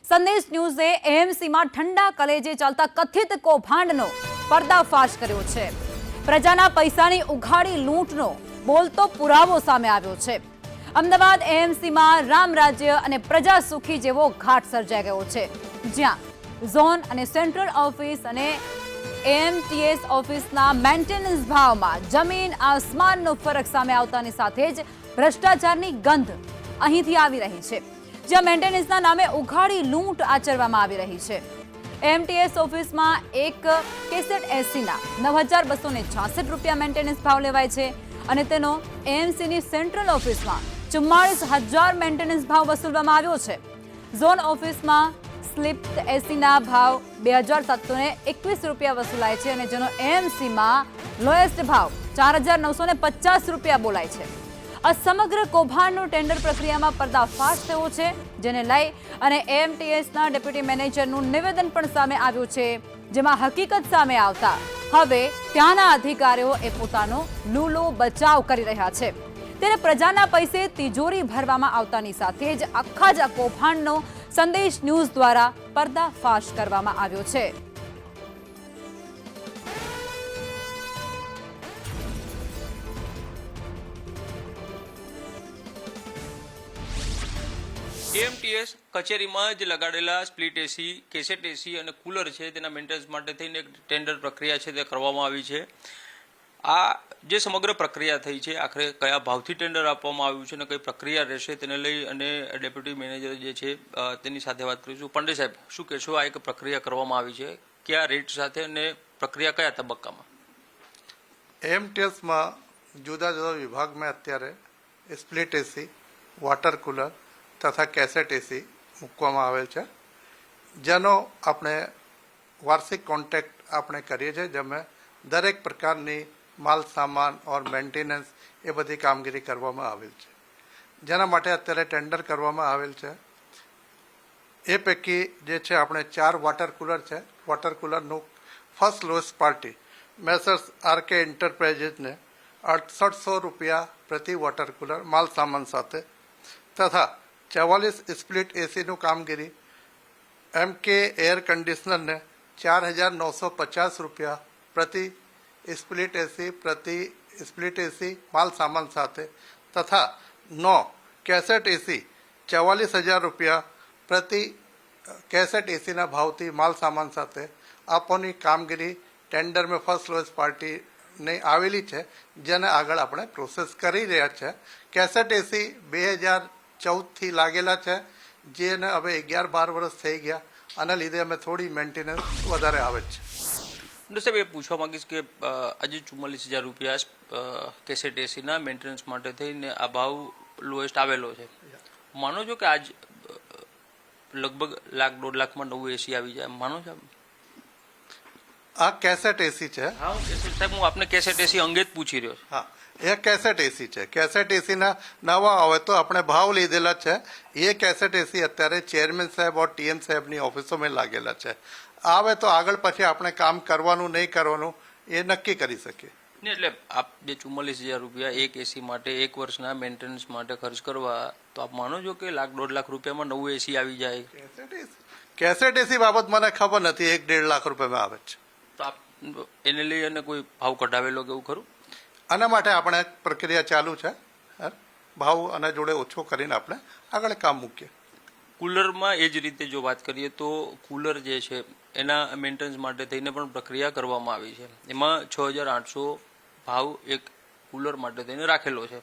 સંદેશ ન્યૂઝે એએમસીમાં ઠંડા કલેજે ચાલતા કથિત કૌભાંડનો પર્દાફાશ કર્યો છે। પ્રજાના પૈસાની ઉઘાડી લૂંટનો બોલતો પુરાવો સામે આવ્યો છે। અમદાવાદ એએમસીમાં રામ રાજ્ય અને પ્રજા સુખી જેવો ઘાટ સર્જાઈ ગયો છે, જ્યાં ઝોન અને સેન્ટ્રલ ઓફિસ અને એએમટીએસ ઓફિસના મેન્ટેનન્સ ભાવમાં જમીન આસમાનનો ફરક સામે આવતાની સાથે જ ભ્રષ્ટાચારની ગંધ અહીંથી આવી રહી છે, જ્યાં મેન્ટેનન્સના નામે ઉઘાડી લૂંટ આચરવામાં આવી રહી છે। એએમટીએસ ઓફિસમાં એક કેસેટ એસીના 9,266 રૂપિયા મેન્ટેનન્સ ભાવ લેવાય છે અને તેનો એએમસીની સેન્ટ્રલ ઓફિસમાં 44,000 મેન્ટેનન્સ ભાવ વસૂલવામાં આવ્યો છે। ઝોન ઓફિસમાં સ્લિપ એસીના ભાવ 2,721 રૂપિયા વસૂલાય છે અને જેનો એએમસીમાં લોએસ્ટ ભાવ 4,950 રૂપિયા બોલાય છે। આ સમગ્ર કૌભાંડનો ટેન્ડર પ્રક્રિયામાં પર્દાફાશ થયો છે, જેને લઈ અને એએમટીએસના ડેપ્યુટી મેનેજરનું નિવેદન પણ સામે આવ્યું છે, જેમાં હકીકત સામે આવતા હવે ત્યાંના અધિકારીઓ પોતાનો લૂલો બચાવ કરી રહ્યા છે। ત્યારે પ્રજાના પૈસે તિજોરી ભરવામાં આવતાની સાથે જ આખા જ કૌભાંડનો સંદેશ ન્યૂઝ દ્વારા પર્દાફાશ કરવામાં આવ્યો છે। એએમટીએસ કચેરીમાં જ લગાડેલા સ્પ્લિટ એસી, કેસેટ એસી અને કુલર છે તેના મેન્ટેનન્સ માટે થઈને એક ટેન્ડર પ્રક્રિયા છે તે કરવામાં આવી છે। આ જે સમગ્ર પ્રક્રિયા થઈ છે, આખરે કયા ભાવથી ટેન્ડર આપવામાં આવ્યું છે અને કઈ પ્રક્રિયા રહેશે તેને લઈ અને ડેપ્યુટી મેનેજર જે છે તેની સાથે વાત કરીશું। પાંડે સાહેબ, શું કહેશો? આ એક પ્રક્રિયા કરવામાં આવી છે, કયા રેટ સાથે અને પ્રક્રિયા કયા તબક્કામાં? એએમટીએસમાં જુદા જુદા વિભાગમાં અત્યારે સ્પ્લિટ એસી, વોટર કુલર તથા કેસેટ એસી મૂકવામાં આવેલ છે, જેનો આપણે વાર્ષિક કોન્ટ્રાક્ટ આપણે કરીએ છીએ, જેમાં દરેક પ્રકારની માલ સામાન ઓર મેન્ટેનન્સ એ બધી કામગીરી કરવામાં આવેલ છે, જેના માટે અત્યારે ટેન્ડર કરવામાં આવેલ છે। એ પૈકી જે છે આપણે 4 વોટર કુલર છે। વોટર કુલરનું first lowest party messrs RK એન્ટરપ્રાઇઝીસને 6800 રૂપિયા પ્રતિ વોટર કુલર માલ સામાન સાથે તથા 44 સ્પ્લિટ એસીનું કામગીરી એમકે એર કન્ડિશનરને 4,950 રૂપિયા પ્રતિ સ્પ્લિટ એસી માલ સામાન સાથે તથા 9 કેસેટ એસી 44,000 રૂપિયા પ્રતિ કેસેટ એસીના ભાવથી માલ સામાન સાથે આપવાની કામગીરી ટેન્ડરમાં ફર્સ્ટ લોએસ્ટ પાર્ટીને આવેલી છે, જેને આગળ આપણે પ્રોસેસ કરી રહ્યા છે। કેસેટ એસી 2014થી લાગેલા છે, જેને હવે 11-12 વર્ષ થઈ ગયા, આના લીધે અમે થોડી મેન્ટેનન્સ વધારે આવે છે। સાહેબ, એ પૂછવા માંગીશ કે આજે 44,000 રૂપિયા કેસેટ એસીના મેન્ટેનન્સ માટે થઈને આ ભાવ લોએસ્ટ આવેલો છે। માનો છો કે આજ લગભગ 1,00,000-1.5 લાખમાં નવું એસી આવી જાય, માનો છો? આ કેસેટ એસી છે। હા સાહેબ, હું આપને કેસેટ એસી અંગે જ પૂછી રહ્યો છું। હા, એ કેસેટ એસી છે। કેસેટ એસીના નવા આવે તો આપણે ભાવ લીધેલા છે। એ કેસેટ એસી અત્યારે ચેરમેન સાહેબ ઓર ટીએમ સાહેબની ઓફિસોમાં લાગેલા છે। આવે તો આગળ પછી આપણે કામ કરવાનું નહીં કરવાનું એ નક્કી કરી શકીએ। એટલે આપ જે 44,000 રૂપિયા એક એસી માટે એક વર્ષના મેન્ટેનન્સ માટે ખર્ચ કરવા, તો આપ માનો છો કે 1,00,000-1.5 લાખ રૂપિયામાં નવું એસી આવી જાય? કેસેટ એસી બાબત મને ખબર નથી, 1.5 લાખ રૂપિયામાં આવે છે। તો આપ એને લઈ અને કોઈ ભાવ કઢાવેલો કે એવું ખરું? આના માટે આપણે પ્રક્રિયા ચાલુ છે, ભાવ અને જોડે ઓછો કરીને આપણે આગળ કામ મૂકીએ। કુલરમાં એ જ રીતે જો વાત કરીએ તો કુલર જે છે એના મેન્ટેનન્સ માટે થઈને પણ પ્રક્રિયા કરવામાં આવી છે। એમાં 6,800 ભાવ એક કુલર માટે થઈને રાખેલો છે।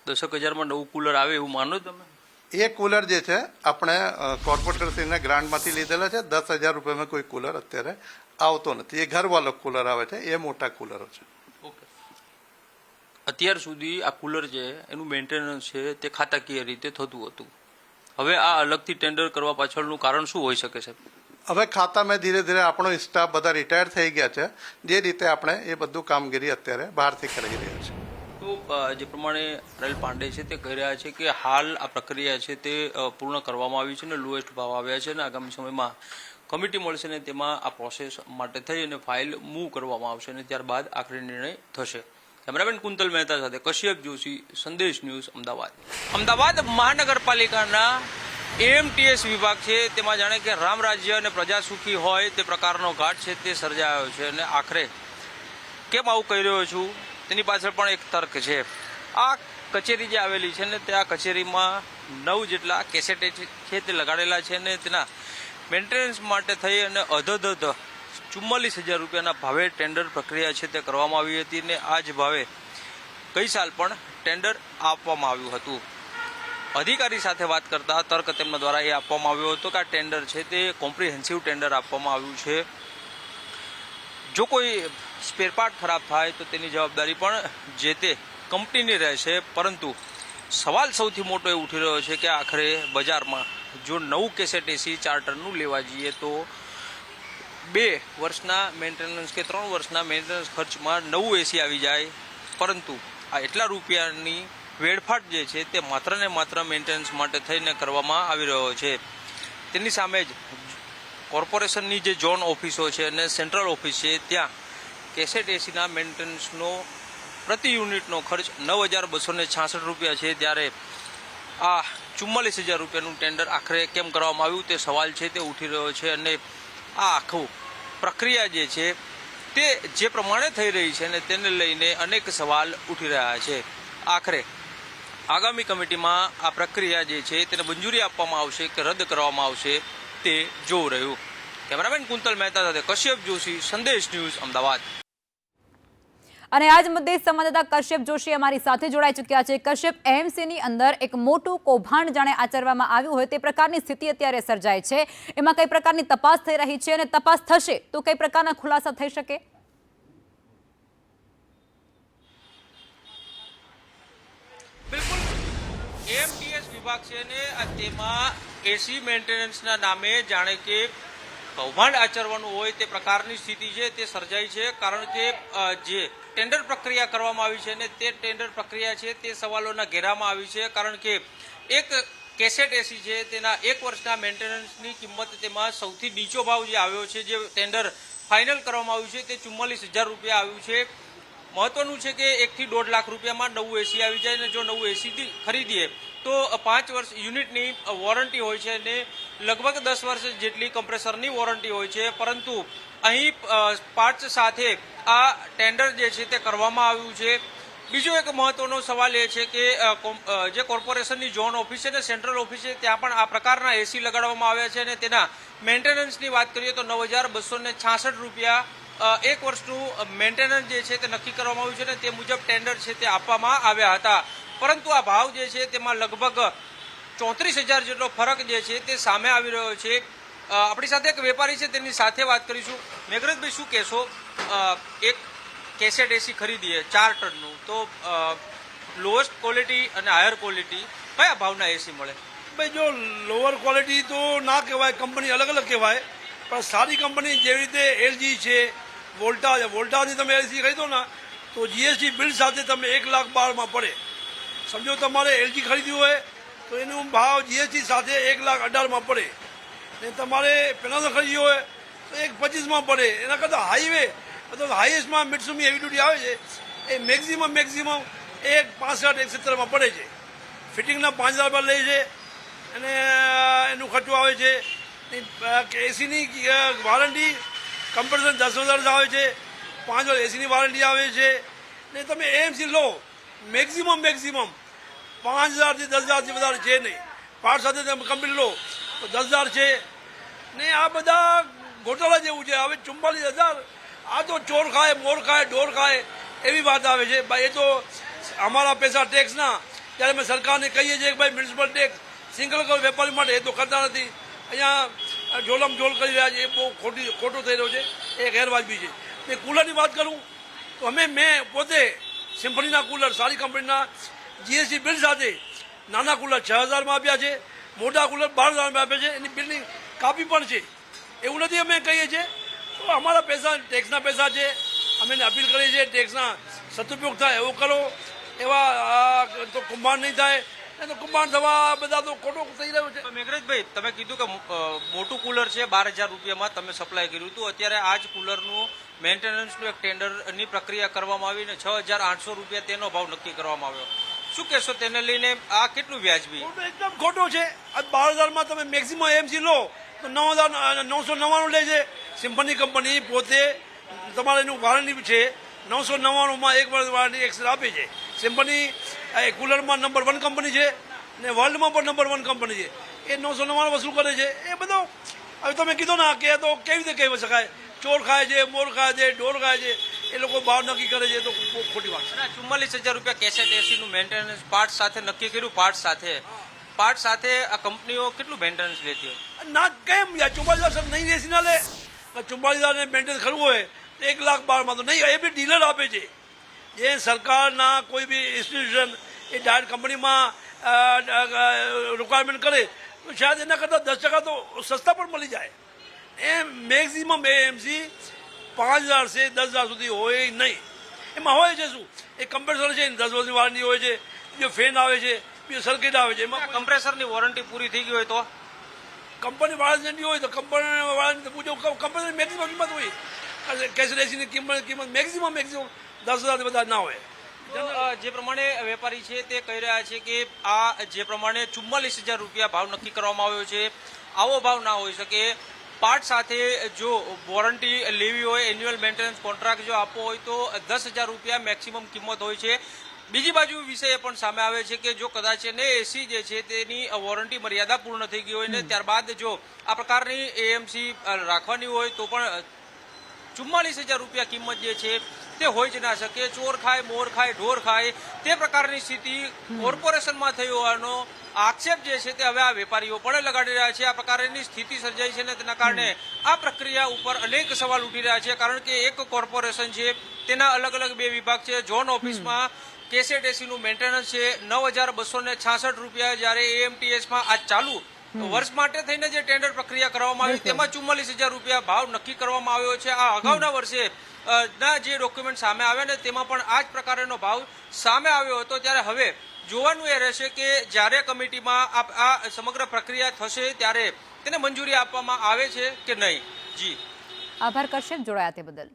10,000માં નવું કુલર આવે એવું માનો તમે? એ કુલર જે છે આપણે કોર્પોરેટરશ્રીના ગ્રાન્ટમાંથી લીધેલા છે। 10,000 રૂપિયામાં કોઈ કુલર અત્યારે આવતો નથી। એ ઘરવાળો કુલર આવે છે, એ મોટા કુલરો છે। ઓકે, અત્યાર સુધી આ કુલર છે એનું મેન્ટેનન્સ છે તે ખાતાકીય રીતે થતું હતું, હવે આ અલગથી ટેન્ડર કરવા પાછળનું કારણ શું હોઈ શકે છે? હવે ખાતામાં ધીરે ધીરે આપણો સ્ટાફ બધા રિટાયર થઈ ગયા છે, જે રીતે આપણે એ બધું કામગીરી અત્યારે બહારથી કરી રહ્યા છે। તો જે પ્રમાણે અનિલ પાંડે છે તે કહી રહ્યા છે કે હાલ આ પ્રક્રિયા છે તે પૂર્ણ કરવામાં આવી છે અને લોએસ્ટ ભાવ આવ્યા છે અને આગામી સમયમાં કમિટી મળશે ને તેમાં આ પ્રોસેસ માટે થઈ અને ફાઇલ મૂવ કરવામાં આવશે અને ત્યારબાદ આખરી નિર્ણય થશે। કેમેરામેન કુંતલ મહેતા સાથે કશ્યપ જોશી, સંદેશ ન્યૂઝ, અમદાવાદ। અમદાવાદ મહાનગરપાલિકાના એએમટીએસ વિભાગ છે તેમાં જાણે કે રામ રાજ્ય અને પ્રજા સુખી હોય તે પ્રકારનો ઘાટ છે તે સર્જાયો છે અને આખરે કેમ આવું કહી રહ્યો છું તેની પાછળ પણ એક તર્ક છે. આ કચેરી જે આવેલી છે ને તે આ કચેરીમાં 9 જેટલા કેસેટ છે તે લગાડેલા છે અને તેના મેન્ટેનન્સ માટે થઈ અને અધધ 44,000 રૂપિયાના ભાવે ટેન્ડર પ્રક્રિયા છે તે કરવામાં આવી હતી ને આ જ ભાવે ગઈ સાલ પણ ટેન્ડર આપવામાં આવ્યું હતું. અધિકારી સાથે વાત કરતા તર્ક તેમના દ્વારા એ આપવામાં આવ્યો હતો કે આ ટેન્ડર છે તે કોમ્પ્રિહેન્સિવ ટેન્ડર આપવામાં આવ્યું છે. જો કોઈ સ્પેરપાર્ટ ખરાબ થાય તો તેની જવાબદારી પણ જે તે કંપનીની રહેશે. પરંતુ સવાલ સૌથી મોટો એ ઉઠી રહ્યો છે કે આખરે બજારમાં જો નવું કેસેટ એસી ચાર્ટરનું લેવા જઈએ તો 2 વર્ષના મેન્ટેનન્સ કે 3 વર્ષના મેન્ટેનન્સ ખર્ચમાં નવું એસી આવી જાય, પરંતુ આ એટલા રૂપિયાની વેડફાટ જે છે તે માત્ર ને માત્ર મેન્ટેનન્સ માટે થઈને કરવામાં આવી રહ્યો છે. તેની સામે જ કોર્પોરેશનની જે ઝોન ઓફિસો છે અને સેન્ટ્રલ ઓફિસ છે ત્યાં કેસેટ એસીના મેન્ટેનન્સનો પ્રતિ યુનિટનો ખર્ચ 9,266 રૂપિયા છે. ત્યારે આ 44,000 રૂપિયાનું ટેન્ડર આખરે કેમ કરવામાં આવ્યું તે સવાલ છે તે ઉઠી રહ્યો છે. અને આ આખું પ્રક્રિયા જે છે તે જે પ્રમાણે થઈ રહી છે ને તેને લઈને અનેક સવાલ ઉઠી રહ્યા છે. આખરે આગામી કમિટીમાં આ પ્રક્રિયા જે છે તેને મંજૂરી આપવામાં આવશે કે રદ કરવામાં આવશે તે જોવું રહ્યું. કેમેરામેન કુંતલ મહેતા સાથે કશ્યપ જોશી, સંદેશ ન્યૂઝ, અમદાવાદ. અને આજ મુદ્દે સંવાદદાતા કશ્યપ જોશી અમારી સાથે જોડાઈ ચૂક્યા છે. કશ્યપ, એએમસીની અંદર એક મોટું કૌભાંડ જાણે આચરવામાં આવ્યું હોય તે પ્રકારની સ્થિતિ અત્યારે સર્જાય છે. એમાં કઈ પ્રકારની તપાસ થઈ રહી છે અને તપાસ થશે તો કઈ પ્રકારના ખુલાસા થઈ શકે? બિલકુલ, એએમટીએસ વિભાગ છે ને તેમાં એસી મેન્ટેનન્સના નામે જાણે કે કૌભાંડ આચરવાનું હોય તે પ્રકારની સ્થિતિ છે તે સર્જાઈ છે. કારણ કે જે ટેન્ડર પ્રક્રિયા કરવામાં આવી છે ને તે ટેન્ડર પ્રક્રિયા છે તે સવાલોના ઘેરામાં આવી છે. કારણ કે એક કેસેટ એસી છે તેના 1 વર્ષના મેન્ટેનન્સની કિંમત તેમાં સૌથી નીચો ભાવ જે આવ્યો છે, જે ટેન્ડર ફાઇનલ કરવામાં આવ્યું છે તે 44,000 રૂપિયા આવ્યું છે. મહત્વનું છે કે 1 થી 1.5 લાખ રૂપિયામાં નવું એસી આવી જાય ને જો નવું એસી ખરીદીએ તો 5 વર્ષ યુનિટની વોરંટી હોય છે અને લગભગ 10 વર્ષ જેટલી કમ્પ્રેસરની વોરંટી હોય છે. પરંતુ અહીં પાર્ટ્સ સાથે આ ટેન્ડર જે છે તે કરવામાં આવ્યું છે. બીજો એક મહત્વનો સવાલ એ છે કે જે કોર્પોરેશનની ઝોન ઓફિસ છે ને સેન્ટ્રલ ઓફિસ છે ત્યાં પણ આ પ્રકારના એસી લગાડવામાં આવ્યા છે અને તેના મેન્ટેનન્સની વાત કરીએ તો 9,266 રૂપિયા 1 વર્ષનું મેન્ટેનન્સ જે છે તે નક્કી કરવામાં આવ્યું છે ને તે મુજબ ટેન્ડર છે તે આપવામાં આવ્યા હતા. પરંતુ આ ભાવ જે છે તેમાં લગભગ 34,000 જેટલો ફરક જે છે તે સામે આવી રહ્યો છે. આપણી સાથે એક વેપારી છે તેની સાથે વાત કરીશું. મેઘરજભાઈ, શું કહેશો? એક કેસેટ એસી ખરીદીએ 4 ટનનું તો લોએસ્ટ ક્વોલિટી અને હાયર ક્વોલિટી કયા ભાવના એસી મળે? ભાઈ, જો લોઅર ક્વોલિટી તો ના કહેવાય, કંપની અલગ અલગ કહેવાય, પણ સારી કંપની જેવી રીતે એલજી છે, વોલ્ટાની તમે એસી ખરીદો ને તો જીએસટી બિલ સાથે તમે 1,12,000 પડે. સમજો તમારે એલજી ખરીદ્યું હોય તો એનું ભાવ જીએસટી સાથે 1,18,000 પડે ને તમારે પેનલ ખરીદ્યું હોય તો 1,25,000 પડે. એના કરતાં હાઈવે અથવા હાઈએસ્ટમાં મિટ્સુમી હેવી ડ્યુટી આવે છે એ મેક્ઝિમમ 1,65,000 પડે છે. ફિટિંગના 5,000 રૂપિયા લે છે અને એનું ખર્ચો આવે છે. એસીની વોરંટી કમ્પ્રેસર 10,000 આવે છે, 5 વર્ષ એસીની વોરંટી આવે છે ને તમે એએમસી લો મેક્ઝિમમ 5,000 થી 10,000 વધારે છે નહીં. પાર્ટ સાથે તમે કમ્પ્લીટ લો તો 10,000 છે ને આ બધા ગોટાળા જેવું છે. હવે 44,000 આ તો ચોર ખાય, મોર ખાય, ઢોર ખાય એવી વાત આવે છે. ભાઈ, એ તો અમારા પૈસા ટેક્સના, ત્યારે અમે સરકારને કહીએ છીએ કે ભાઈ મ્યુનિસિપલ ટેક્સ સિંગલ કરો વેપારી માટે, એ તો કરતા નથી. અહીંયા ઢોલમ ઢોલ કરી રહ્યા છે, એ બહુ ખોટું થઈ રહ્યું છે, એ ગેરવાજબી છે. ને કુલરની વાત કરું તો મેં પોતે સિમ્ફનીના કુલર સારી કંપનીના જીએસટી બિલ સાથે નાના કુલર 6,000માં આપ્યા છે, મોટા કુલર 12,000માં આપ્યા છે. એની બિલની કાપી પણ છે. એવું નથી અમે કહીએ છીએ તો અમારા પૈસા ટેક્સના પૈસા છે, અમે અપીલ કરીએ છીએ ટેક્સના સદુપયોગ થાય એવો કરો. એવા તો કુંભાંડ નહીં થાય, તો કુંભાંડ થવા બધા તો ખોટો થઈ રહ્યો છે. મેઘરાજભાઈ, તમે કીધું કે મોટું કુલર છે 12,000 રૂપિયામાં તમે સપ્લાય કર્યું હતું. અત્યારે આ જ કુલરનું મેન્ટેનન્સનું એક ટેન્ડરની પ્રક્રિયા કરવામાં આવી ને 6,800 રૂપિયા તેનો ભાવ નક્કી કરવામાં આવ્યો. શું કહેશો તેને લઈને આ કેટલું વ્યાજબી? ખોટો, એકદમ ખોટો છે. આ 12,000માં તમે મેક્સિમમ એમસી લો તો 9,999 લે છે. સિમ્ફની કંપની પોતે તમારે એનું વોરંટી છે 999માં 1 વર્ષ વોરંટી એક્સેલ આપે છે. સિમ્ફની એ કુલરમાં નંબર 1 કંપની છે ને વર્લ્ડમાં પણ નંબર 1 કંપની છે. એ 999 વસૂલ કરે છે. એ બધો હવે તમે કીધો ને કે તો કેવી રીતે કહી શકાય? ચોર ખાય છે, મોર ખાય છે, ઢોર ખાય છે, એ લોકો ભાવ નક્કી કરે છે તો બહુ ખોટી વાત છે. 44,000 રૂપિયા કેસેટ એસીનું મેન્ટેનન્સ પાર્ટ સાથે નક્કી કર્યું. પાર્ટ સાથે આ કંપનીઓ કેટલું મેન્ટેનન્સ લેતી હોય? ના કેમ યાર 44,000 નહીં એસી ના લે? 44,000 મેન્ટેનન્સ કરવું હોય તો 1,12,000 તો નહીં. એ બી ડીલર આપે છે. જે સરકારના કોઈ બી ઇન્સ્ટિટ્યુશન એ ડાયરેક્ટ કંપનીમાં રિક્વાયરમેન્ટ કરે તો શાયદ એના કરતાં 10% તો સસ્તા પણ મળી જાય. એ મેક્સિમમ એએમસી 5,000 से 10,000 સુધી હોય નહીં. એમાં હોય છે શું? એ કમ્પ્રેસર છે 10 વર્ષની વોરંટી હોય છે, બીજો ફેન આવે છે, બીજો સર્કિટ આવે છે. એમાં કમ્પ્રેસરની વોરંટી પૂરી થઈ ગઈ હોય તો કંપની વોરંટી હોય તો કંપની વોરંટી પૂછો. કંપની મેક્સિમમ કિંમત હોય. કેસેટ એસીની કિંમત મેક્સિમમ 10,000 બધા ના હોય. જે પ્રમાણે વેપારી છે તે કહી રહ્યા છે કે આ જે પ્રમાણે 44,000 રૂપિયા ભાવ નક્કી કરવામાં આવ્યો છે, આવો ભાવ ના હોઈ શકે. પાર્ટ સાથે જો વોરંટી લેવી હોય, એન્યુઅલ મેન્ટેનન્સ કોન્ટ્રાક્ટ જો આપવો હોય તો 10,000 રૂપિયા મેક્સિમમ કિંમત હોય છે. બીજી બાજુ વિષય એ પણ સામે આવે છે કે જો કદાચ એને એસી જે છે તેની વોરંટી મર્યાદા પૂર્ણ થઈ ગઈ હોય ને ત્યારબાદ જો આ પ્રકારની એએમસી રાખવાની હોય તો પણ 44,000 રૂપિયા કિંમત જે છે તે હોઈ જ ના શકે. ચોર ખાય, મોર ખાય, ઢોર ખાય તે પ્રકારની સ્થિતિ કોર્પોરેશનમાં થઈ હોવાનો આક્ષેપ જે છે તે હવે આ વેપારીઓ પણ લગાડી રહ્યા છે. આ પ્રકારની સ્થિતિ સર્જાઈ છે ને તેના કારણે આ પ્રક્રિયા ઉપર અનેક સવાલ ઉઠી રહ્યા છે. કારણ કે એક કોર્પોરેશન છે તેના અલગ અલગ 2 વિભાગ છે. ઝોન ઓફિસમાં કેસેટ એસીનું મેન્ટેનન્સ છે 9,266 રૂપિયા, જ્યારે એએમટીએસમાં આ ચાલુ વર્ષ માટે થઈને જે ટેન્ડર પ્રક્રિયા કરવામાં આવી તેમાં 44,000 રૂપિયા ભાવ નક્કી કરવામાં આવ્યો છે. આ અગાઉના વર્ષે ના જે ડોક્યુમેન્ટ સામે આવ્યા ને તેમાં પણ આ જ પ્રકારનો ભાવ સામે આવ્યો હતો. ત્યારે હવે જોવાનું એ રહેશે કે જ્યારે કમિટીમાં આ સમગ્ર પ્રક્રિયા થશે ત્યારે તેને મંજૂરી આપવામાં આવે છે કે નહીં. જી આભાર કશ્યપ, જોડાયા તે બદલ.